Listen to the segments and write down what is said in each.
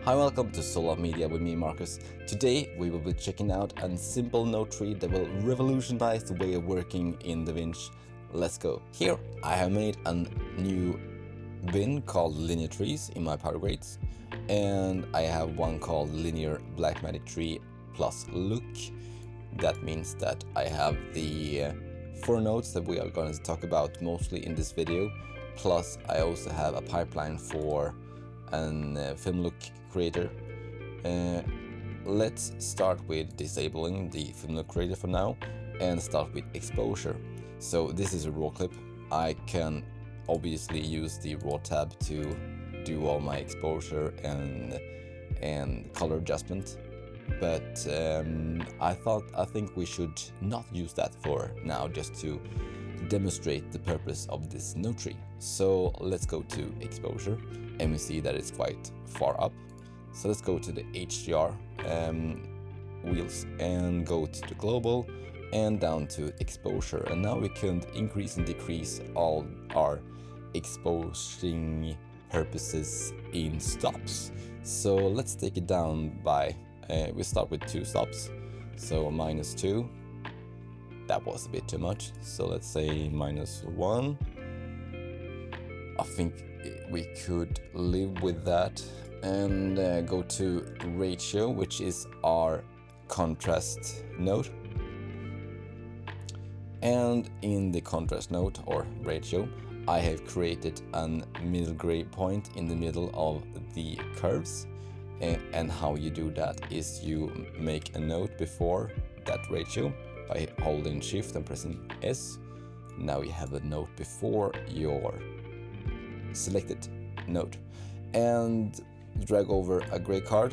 Hi, welcome to Solar Media with me, Marcus. Today we will be checking out a simple node tree that will revolutionize the way of working in DaVinci. Let's go. Here I have made a new bin called Linear Trees in my power grades, and I have one called Linear Blackmagic Tree plus Look. That means that I have the 4 nodes that we are going to talk about mostly in this video, plus I also have a pipeline for an film look creator. Let's start with disabling the film look creator for now and start with exposure. So this is a raw clip. I can obviously use the raw tab to do all my exposure and color adjustment, but I think we should not use that for now, just to demonstrate the purpose of this node tree. So let's go to exposure, and we see that it's quite far up. So let's go to the HDR wheels and go to the global and down to exposure. And now we can increase and decrease all our exposing purposes in stops. So let's take it down by, we start with 2 stops. So -2. That was a bit too much. So let's say -1. I think we could live with that, and go to ratio, which is our contrast node. And in the contrast node or ratio, I have created a middle gray point in the middle of the curves. And how you do that is you make a node before that ratio by holding Shift and pressing S. Now you have a node before your selected node, and drag over a gray card.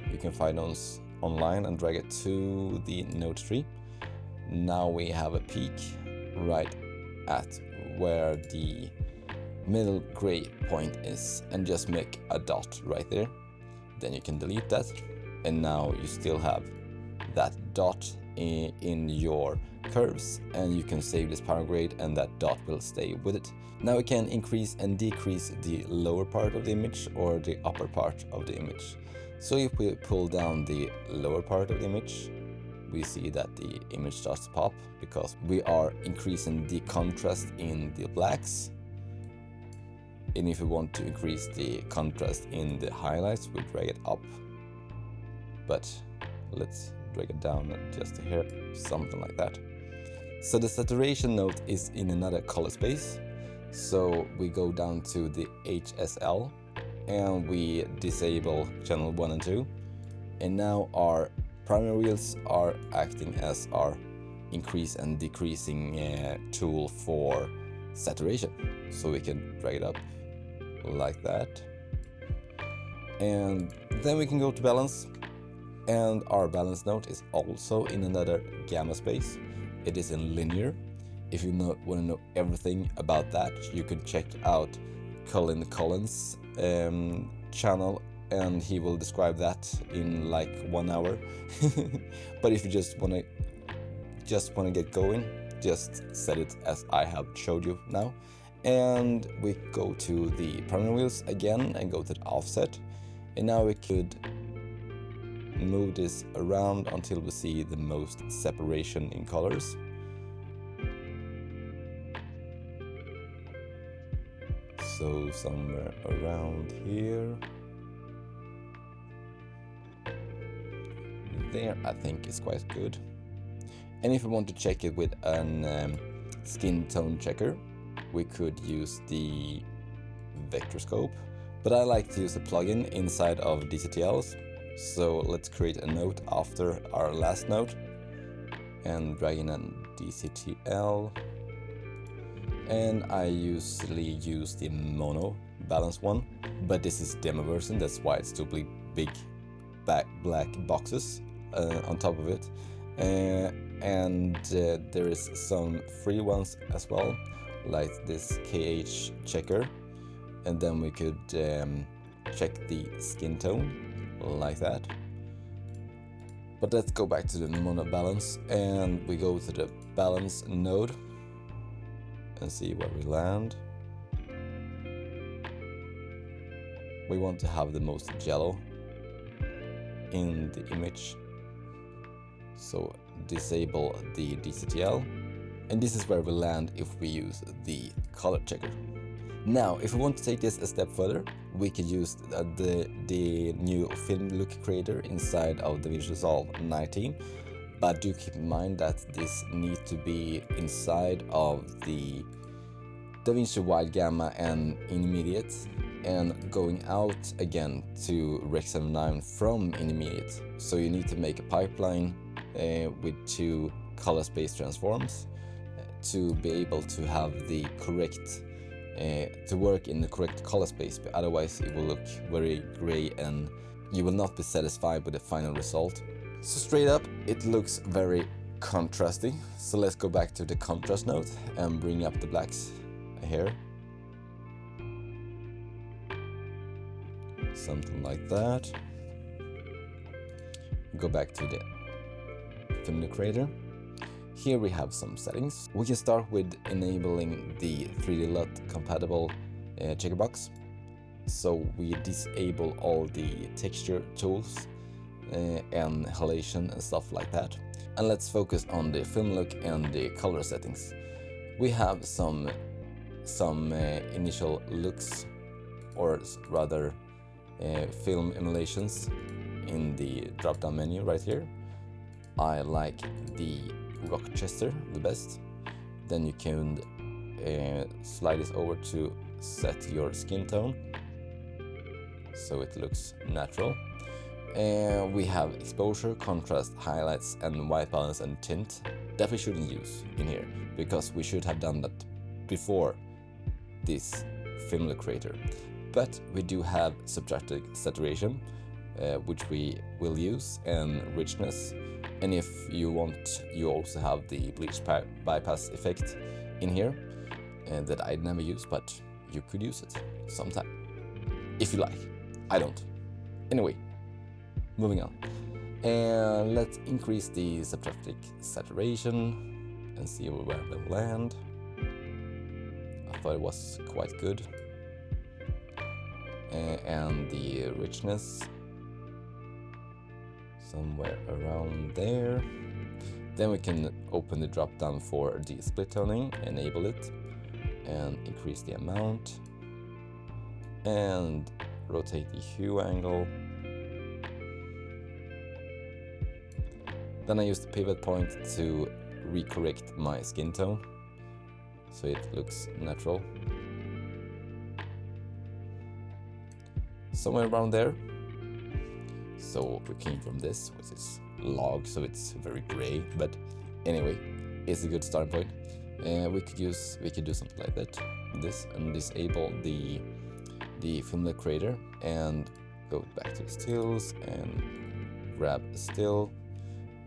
You can find those online and drag it to the node tree. Now we have a peak right at where the middle gray point is, and just make a dot right there. Then you can delete that, and now you still have that dot in your curves, and you can save this power grade and that dot will stay with it. Now we can increase and decrease the lower part of the image or the upper part of the image. So if we pull down the lower part of the image, we see that the image starts to pop because we are increasing the contrast in the blacks. And if we want to increase the contrast in the highlights, we drag it up. But let's drag it down just here, something like that. So the saturation node is in another color space. So we go down to the HSL and we disable channel 1 and 2. And now our primary wheels are acting as our increase and decreasing tool for saturation. So we can drag it up like that. And then we can go to balance. And our balance node is also in another gamma space. It is in linear. If you want to know everything about that, you can check out Colin Collins' channel, and he will describe that in like 1 hour. But if you just want to get going, just set it as I have showed you now. And we go to the primary wheels again and go to the offset. And now we could move this around until we see the most separation in colors. So somewhere around here. There I think is quite good. And if we want to check it with an skin tone checker, we could use the vector scope. But I like to use a plugin inside of DCTLs. So let's create a node after our last node and drag in a DCTL. And I usually use the mono balance one, but this is demo version, that's why it's 2 big black boxes on top of it. And there is some free ones as well, like this KH checker. And then we could check the skin tone like that. But let's go back to the mono balance, and we go to the balance node and see where we land. We want to have the most yellow in the image. So disable the DCTL, and this is where we land if we use the color checker. Now, if we want to take this a step further, we can use the new film look creator inside of DaVinci Resolve 19, but do keep in mind that this needs to be inside of the DaVinci Wide Gamma and Intermediate, and going out again to Rec 79 from Intermediate. So you need to make a pipeline with 2 color space transforms to be able to have the correct to work in the correct color space, but otherwise it will look very gray and you will not be satisfied with the final result. So straight up, it looks very contrasty. So let's go back to the contrast node and bring up the blacks here. Something like that. Go back to the film creator. Here we have some settings. We can start with enabling the 3D LUT compatible checkerbox. So we disable all the texture tools and halation and stuff like that. And let's focus on the film look and the color settings. We have some initial looks, or rather film emulations in the drop-down menu right here. I like the Rochester the best. Then you can slide this over to set your skin tone so it looks natural. And we have exposure, contrast, highlights, and white balance and tint that we shouldn't use in here because we should have done that before this film look creator. But we do have subtractive saturation, which we will use, and richness. And if you want, you also have the bleach bypass effect in here that I never use, but you could use it sometime if you like. I don't. Anyway, moving on. And let's increase the subtractive saturation and see where we'll land. I thought it was quite good. And the richness somewhere around there. Then we can open the drop down for the split toning, enable it, and increase the amount, and rotate the hue angle. Then I use the pivot point to recorrect my skin tone so it looks natural. Somewhere around there. So we came from this, which is log, so it's very gray, but anyway, it's a good starting point. We could do something like that, this, and disable the film look creator and go back to the stills and grab a still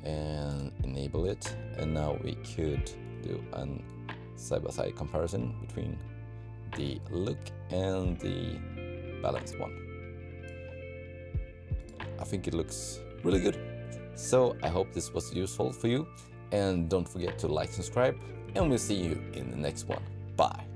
and enable it. And now we could do a side-by-side comparison between the look and the balance one. I think it looks really good. So I hope this was useful for you, and don't forget to like, subscribe, and we'll see you in the next one. Bye.